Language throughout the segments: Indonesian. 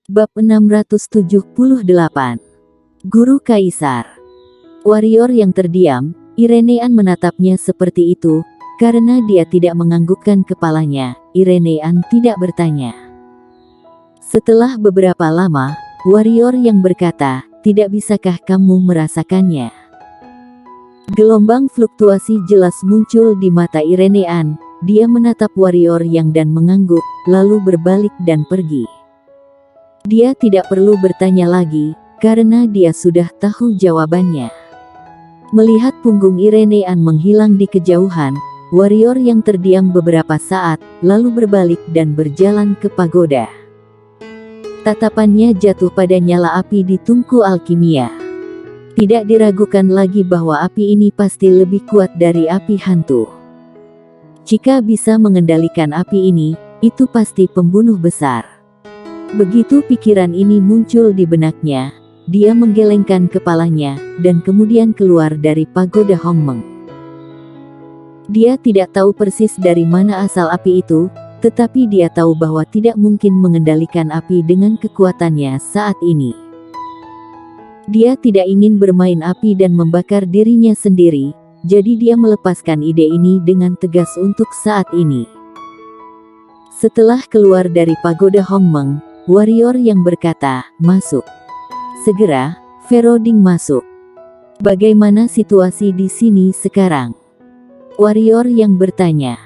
Bab 678. Guru Kaisar. Warrior yang terdiam, Irenean menatapnya seperti itu, karena dia tidak menganggukkan kepalanya. Irenean tidak bertanya. Setelah beberapa lama, warrior yang berkata, "Tidak bisakah kamu merasakannya?" Gelombang fluktuasi jelas muncul di mata Irenean. Dia menatap warrior yang dan mengangguk, lalu berbalik dan pergi. Dia tidak perlu bertanya lagi, karena dia sudah tahu jawabannya. Melihat punggung Irenean menghilang di kejauhan, warrior yang terdiam beberapa saat, lalu berbalik dan berjalan ke pagoda. Tatapannya jatuh pada nyala api di tungku alkimia. Tidak diragukan lagi bahwa api ini pasti lebih kuat dari api hantu. Jika bisa mengendalikan api ini, itu pasti pembunuh besar. Begitu pikiran ini muncul di benaknya, dia menggelengkan kepalanya, dan kemudian keluar dari pagoda Hongmeng. Dia tidak tahu persis dari mana asal api itu, tetapi dia tahu bahwa tidak mungkin mengendalikan api dengan kekuatannya saat ini. Dia tidak ingin bermain api dan membakar dirinya sendiri, jadi dia melepaskan ide ini dengan tegas untuk saat ini. Setelah keluar dari pagoda Hongmeng, warrior yang berkata, "Masuk." Segera, Feroding masuk. "Bagaimana situasi di sini sekarang?" Warrior yang bertanya.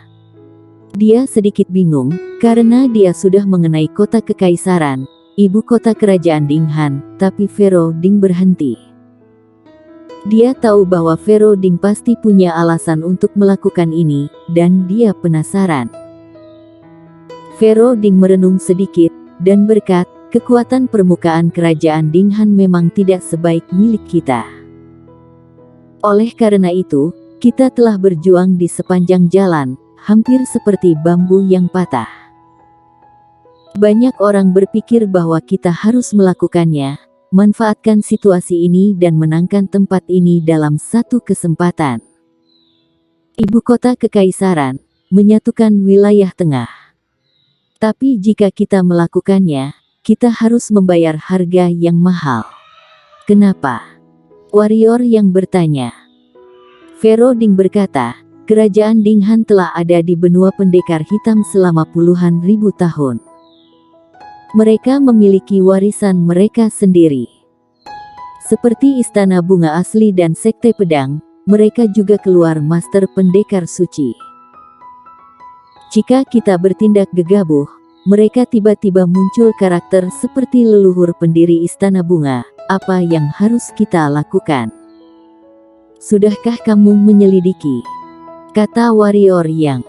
Dia sedikit bingung, karena dia sudah mengenai kota kekaisaran, ibu kota kerajaan Dinghan, tapi Feroding berhenti. Dia tahu bahwa Feroding pasti punya alasan untuk melakukan ini, dan dia penasaran. Feroding merenung sedikit, dan berkata, "Kekuatan permukaan kerajaan Dinghan memang tidak sebaik milik kita. Oleh karena itu, kita telah berjuang di sepanjang jalan, hampir seperti bambu yang patah. Banyak orang berpikir bahwa kita harus melakukannya, manfaatkan situasi ini dan menangkan tempat ini dalam satu kesempatan. Ibu kota kekaisaran, menyatukan wilayah tengah. Tapi jika kita melakukannya, kita harus membayar harga yang mahal." "Kenapa?" warrior yang bertanya. Feroding berkata, "Kerajaan Dinghan telah ada di benua pendekar hitam selama puluhan ribu tahun. Mereka memiliki warisan mereka sendiri. Seperti istana bunga asli dan sekte pedang, mereka juga keluar master pendekar suci. Jika kita bertindak gegabah, mereka tiba-tiba muncul karakter seperti leluhur pendiri istana bunga. Apa yang harus kita lakukan?" "Sudahkah kamu menyelidiki?" kata warrior yang.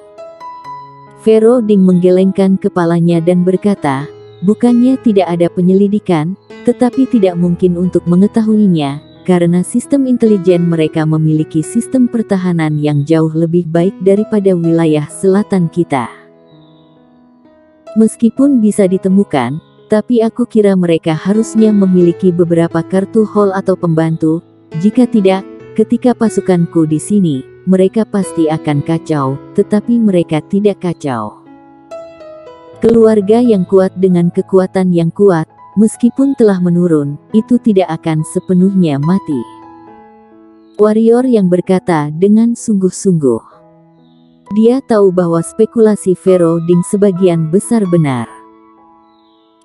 Feroding menggelengkan kepalanya dan berkata, "Bukannya tidak ada penyelidikan, tetapi tidak mungkin untuk mengetahuinya, karena sistem intelijen mereka memiliki sistem pertahanan yang jauh lebih baik daripada wilayah selatan kita. Meskipun bisa ditemukan, tapi aku kira mereka harusnya memiliki beberapa kartu hall atau pembantu. Jika tidak, ketika pasukanku di sini, mereka pasti akan kacau, tetapi mereka tidak kacau. Keluarga yang kuat dengan kekuatan yang kuat, meskipun telah menurun, itu tidak akan sepenuhnya mati." Warrior yang berkata dengan sungguh-sungguh. Dia tahu bahwa spekulasi Feroding sebagian besar benar.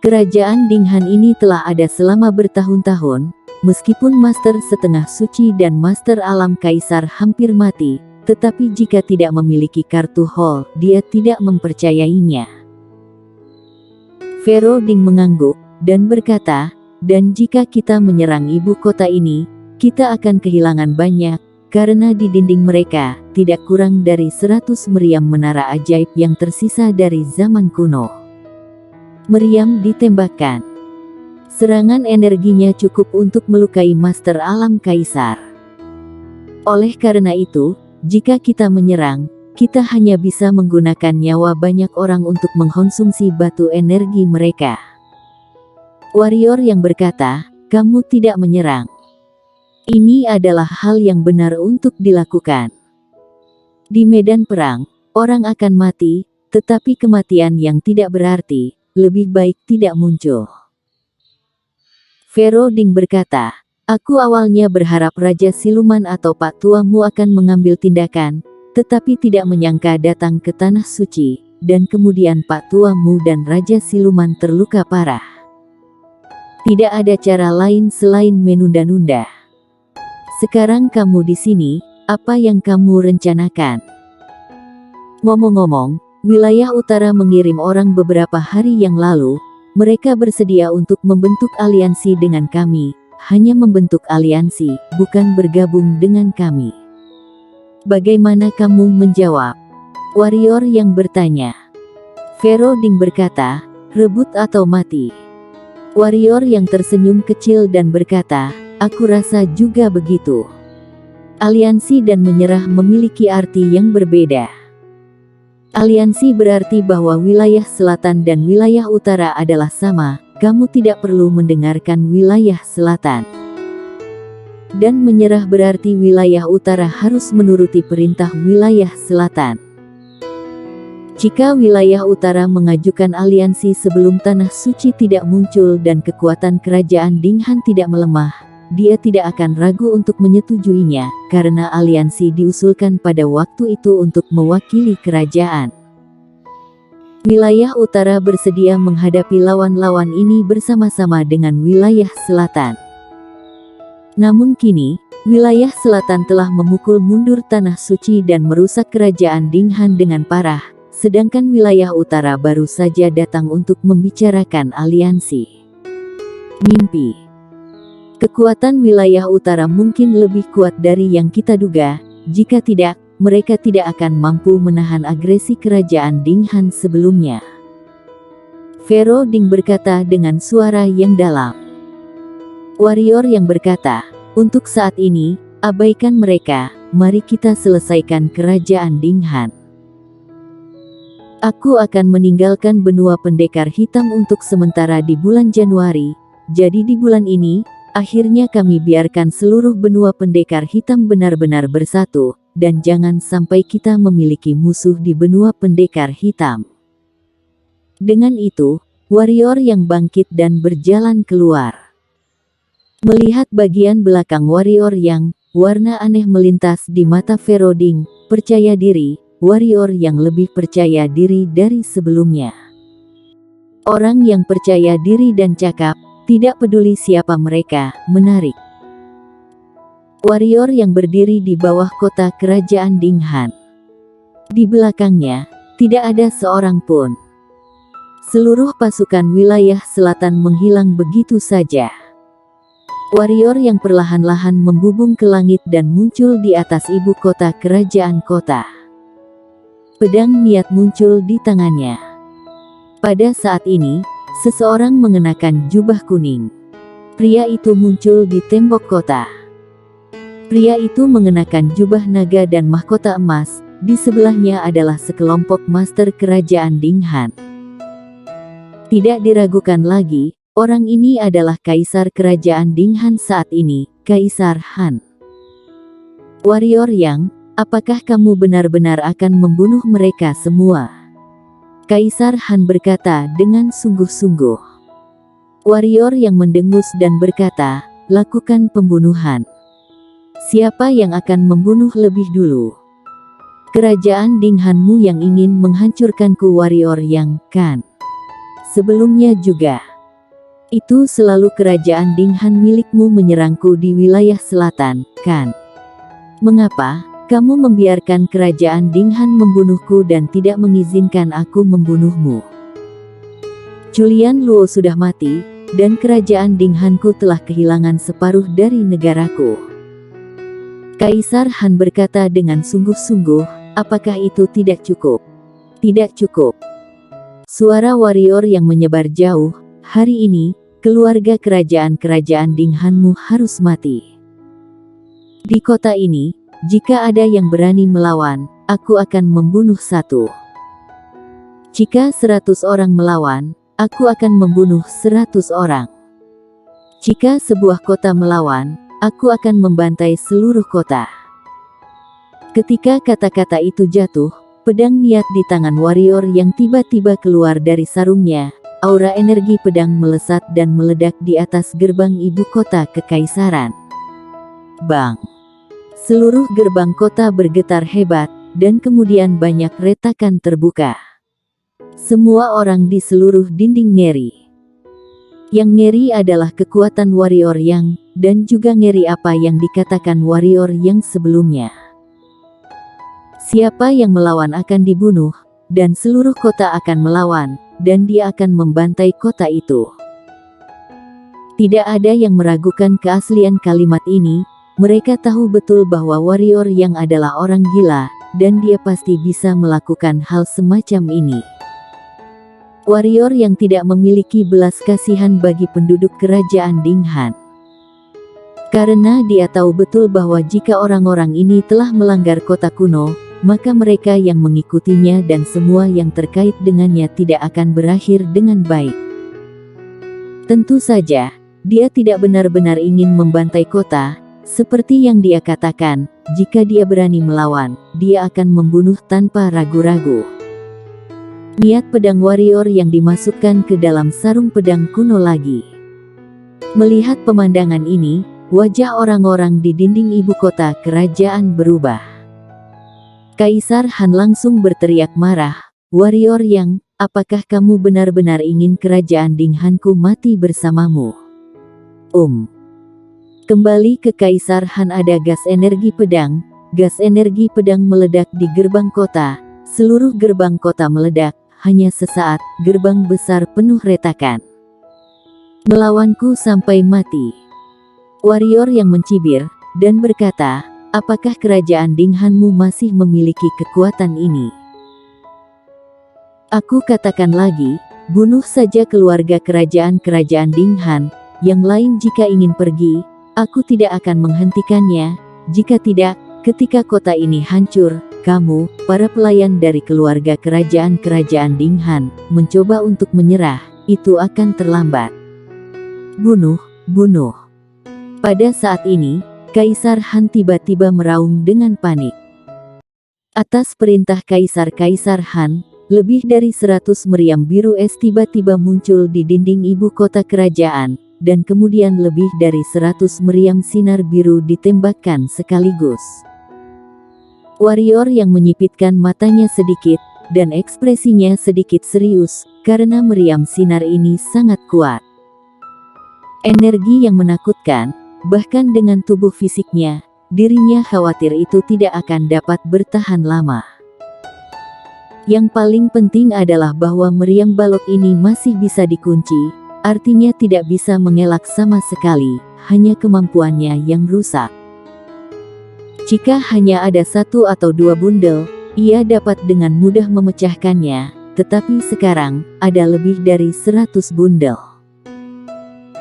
Kerajaan Dinghan ini telah ada selama bertahun-tahun, meskipun master setengah suci dan master alam kaisar hampir mati, tetapi jika tidak memiliki kartu hall, dia tidak mempercayainya. Feroding mengangguk, dan berkata, "Dan jika kita menyerang ibu kota ini, kita akan kehilangan banyak, karena di dinding mereka, tidak kurang dari 100 meriam menara ajaib yang tersisa dari zaman kuno. Meriam ditembakkan. Serangan energinya cukup untuk melukai master alam kaisar. Oleh karena itu, jika kita menyerang, kita hanya bisa menggunakan nyawa banyak orang untuk mengkonsumsi batu energi mereka." Warrior yang berkata, "Kamu tidak menyerang. Ini adalah hal yang benar untuk dilakukan. Di medan perang, orang akan mati, tetapi kematian yang tidak berarti, lebih baik tidak muncul. Fero Ding berkata, aku awalnya berharap Raja Siluman atau Pak Tuamu akan mengambil tindakan, tetapi tidak menyangka datang ke Tanah Suci, dan kemudian Pak Tuamu dan Raja Siluman terluka parah. Tidak ada cara lain selain menunda-nunda. Sekarang kamu di sini, apa yang kamu rencanakan? Ngomong-ngomong, wilayah utara mengirim orang beberapa hari yang lalu. Mereka bersedia untuk membentuk aliansi dengan kami, hanya membentuk aliansi, bukan bergabung dengan kami. Bagaimana kamu menjawab? Warrior yang bertanya. Fero Ding berkata, rebut atau mati. Warrior yang tersenyum kecil dan berkata, aku rasa juga begitu. Aliansi dan menyerah memiliki arti yang berbeda. Aliansi berarti bahwa wilayah selatan dan wilayah utara adalah sama, kamu tidak perlu mendengarkan wilayah selatan. Dan menyerah berarti wilayah utara harus menuruti perintah wilayah selatan. Jika wilayah utara mengajukan aliansi sebelum Tanah Suci tidak muncul dan kekuatan kerajaan Dinghan tidak melemah, dia tidak akan ragu untuk menyetujuinya, karena aliansi diusulkan pada waktu itu untuk mewakili kerajaan. Wilayah utara bersedia menghadapi lawan-lawan ini bersama-sama dengan wilayah selatan. Namun kini, wilayah selatan telah memukul mundur Tanah Suci dan merusak kerajaan Dinghan dengan parah, sedangkan wilayah utara baru saja datang untuk membicarakan aliansi. Mimpi. Kekuatan wilayah utara mungkin lebih kuat dari yang kita duga, jika tidak, mereka tidak akan mampu menahan agresi kerajaan Dinghan sebelumnya. Fero Ding berkata dengan suara yang dalam. Warrior yang berkata, untuk saat ini, abaikan mereka, mari kita selesaikan kerajaan Dinghan. Aku akan meninggalkan benua pendekar hitam untuk sementara di bulan Januari, jadi di bulan ini, akhirnya kami biarkan seluruh benua pendekar hitam benar-benar bersatu, dan jangan sampai kita memiliki musuh di benua pendekar hitam. Dengan itu, warrior yang bangkit dan berjalan keluar. Melihat bagian belakang warrior yang warna aneh melintas di mata Fero Ding, percaya diri, warrior yang lebih percaya diri dari sebelumnya. Orang yang percaya diri dan cakap, tidak peduli siapa mereka, menarik. Warrior yang berdiri di bawah kota kerajaan Dinghan. Di belakangnya, tidak ada seorang pun. Seluruh pasukan wilayah selatan menghilang begitu saja. Warrior yang perlahan-lahan membubung ke langit dan muncul di atas ibu kota kerajaan kota. Pedang niat muncul di tangannya. Pada saat ini, seseorang mengenakan jubah kuning. Pria itu muncul di tembok kota. Pria itu mengenakan jubah naga dan mahkota emas, di sebelahnya adalah sekelompok master kerajaan Dinghan. Tidak diragukan lagi, orang ini adalah kaisar kerajaan Dinghan saat ini, Kaisar Han. Warrior yang, apakah kamu benar-benar akan membunuh mereka semua? Kaisar Han berkata dengan sungguh-sungguh. Warrior yang mendengus dan berkata, lakukan pembunuhan. Siapa yang akan membunuh lebih dulu? Kerajaan Dinghanmu yang ingin menghancurkanku, warrior yang kan. Sebelumnya juga. Itu selalu kerajaan Dinghan milikmu menyerangku di wilayah selatan, kan? Mengapa kamu membiarkan kerajaan Dinghan membunuhku dan tidak mengizinkan aku membunuhmu? Julian Luo sudah mati, dan kerajaan Dinghanku telah kehilangan separuh dari negaraku. Kaisar Han berkata dengan sungguh-sungguh, apakah itu tidak cukup? Tidak cukup. Suara warrior yang menyebar jauh, hari ini, keluarga kerajaan Dinghanmu harus mati. Di kota ini, jika ada yang berani melawan, aku akan membunuh satu. Jika 100 orang melawan, aku akan membunuh 100 orang. Jika sebuah kota melawan, aku akan membantai seluruh kota. Ketika kata-kata itu jatuh, pedang niat di tangan warrior yang tiba-tiba keluar dari sarungnya, aura energi pedang melesat dan meledak di atas gerbang ibu kota kekaisaran. Bang! Seluruh gerbang kota bergetar hebat, dan kemudian banyak retakan terbuka. Semua orang di seluruh dinding ngeri. Yang ngeri adalah kekuatan warrior yang, dan juga ngeri apa yang dikatakan warrior yang sebelumnya. Siapa yang melawan akan dibunuh, dan seluruh kota akan melawan, dan dia akan membantai kota itu. Tidak ada yang meragukan keaslian kalimat ini, mereka tahu betul bahwa warrior yang adalah orang gila, dan dia pasti bisa melakukan hal semacam ini. Warrior yang tidak memiliki belas kasihan bagi penduduk kerajaan Dinghan. Karena dia tahu betul bahwa jika orang-orang ini telah melanggar kota kuno, maka mereka yang mengikutinya dan semua yang terkait dengannya tidak akan berakhir dengan baik. Tentu saja, dia tidak benar-benar ingin membantai kota, seperti yang dia katakan, jika dia berani melawan, dia akan membunuh tanpa ragu-ragu. Niat pedang warrior yang dimasukkan ke dalam sarung pedang kuno lagi. Melihat pemandangan ini, wajah orang-orang di dinding ibu kota kerajaan berubah. Kaisar Han langsung berteriak marah, "Warrior yang, apakah kamu benar-benar ingin kerajaan Dinghanku mati bersamamu?" Kembali ke Kaisar Han ada gas energi pedang. Gas energi pedang meledak di gerbang kota. Seluruh gerbang kota meledak. Hanya sesaat, gerbang besar penuh retakan. "Melawanku sampai mati." Warrior yang mencibir, dan berkata, "Apakah kerajaan Dinghanmu masih memiliki kekuatan ini?" Aku katakan lagi, bunuh saja keluarga kerajaan Dinghan, yang lain jika ingin pergi, aku tidak akan menghentikannya, jika tidak, ketika kota ini hancur, kamu, para pelayan dari keluarga kerajaan Dinghan, mencoba untuk menyerah, itu akan terlambat. Bunuh, bunuh. Pada saat ini, Kaisar Han tiba-tiba meraung dengan panik. Atas perintah Kaisar Han, lebih dari 100 meriam biru es tiba-tiba muncul di dinding ibu kota kerajaan, dan kemudian lebih dari 100 meriam sinar biru ditembakkan sekaligus. Warrior yang menyipitkan matanya sedikit, dan ekspresinya sedikit serius, karena meriam sinar ini sangat kuat. Energi yang menakutkan, bahkan dengan tubuh fisiknya, dirinya khawatir itu tidak akan dapat bertahan lama. Yang paling penting adalah bahwa meriam balok ini masih bisa dikunci, artinya tidak bisa mengelak sama sekali, hanya kemampuannya yang rusak. Jika hanya ada 1 atau 2 bundel, ia dapat dengan mudah memecahkannya, tetapi sekarang, ada lebih dari 100 bundel.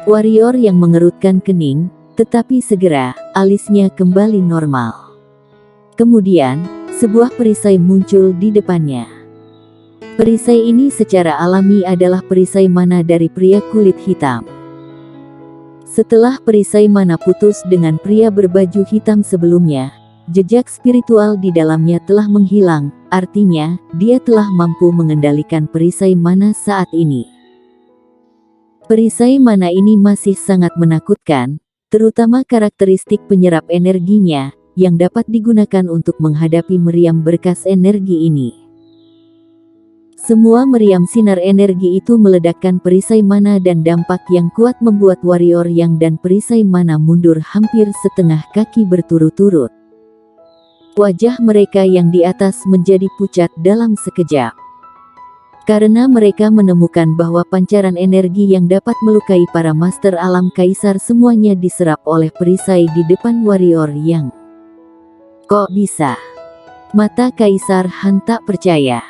Warrior yang mengerutkan kening, tetapi segera, alisnya kembali normal. Kemudian, sebuah perisai muncul di depannya. Perisai ini secara alami adalah perisai mana dari pria kulit hitam. Setelah perisai mana putus dengan pria berbaju hitam sebelumnya, jejak spiritual di dalamnya telah menghilang, artinya, dia telah mampu mengendalikan perisai mana saat ini. Perisai mana ini masih sangat menakutkan, terutama karakteristik penyerap energinya, yang dapat digunakan untuk menghadapi meriam berkas energi ini. Semua meriam sinar energi itu meledakkan perisai mana dan dampak yang kuat membuat warrior yang dan perisai mana mundur hampir setengah kaki berturut-turut. Wajah mereka yang di atas menjadi pucat dalam sekejap. Karena mereka menemukan bahwa pancaran energi yang dapat melukai para master alam kaisar semuanya diserap oleh perisai di depan warrior yang. Kok bisa? Mata Kaisar Han tak percaya.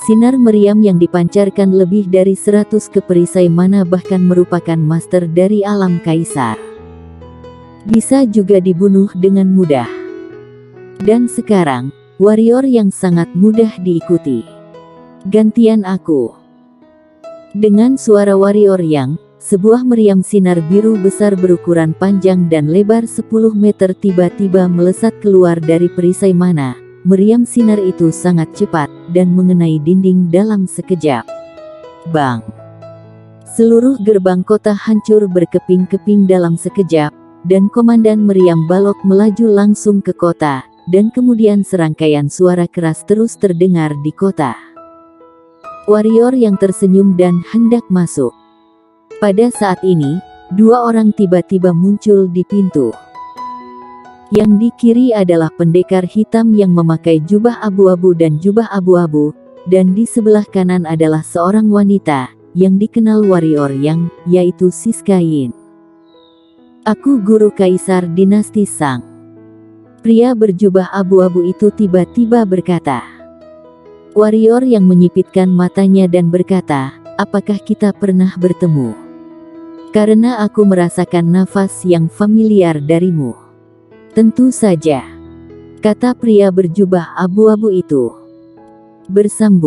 Sinar meriam yang dipancarkan lebih dari 100 ke perisai mana bahkan merupakan master dari alam kaisar. Bisa juga dibunuh dengan mudah. Dan sekarang, warrior yang sangat mudah diikuti. Gantian aku. Dengan suara warrior yang, sebuah meriam sinar biru besar berukuran panjang dan lebar 10 meter tiba-tiba melesat keluar dari perisai mana. Meriam sinar itu sangat cepat, dan mengenai dinding dalam sekejap. Bang! Seluruh gerbang kota hancur berkeping-keping dalam sekejap, dan Komandan Meriam Balok melaju langsung ke kota, dan kemudian serangkaian suara keras terus terdengar di kota. Warrior yang tersenyum dan hendak masuk. Pada saat ini, dua orang tiba-tiba muncul di pintu. Yang di kiri adalah pendekar hitam yang memakai jubah abu-abu dan jubah abu-abu, dan di sebelah kanan adalah seorang wanita, yang dikenal warrior yang, yaitu Siska Yin. Aku guru kaisar dinasti Shang. Pria berjubah abu-abu itu tiba-tiba berkata. Warrior yang menyipitkan matanya dan berkata, apakah kita pernah bertemu? Karena aku merasakan nafas yang familiar darimu. Tentu saja, kata pria berjubah abu-abu itu. Bersambung.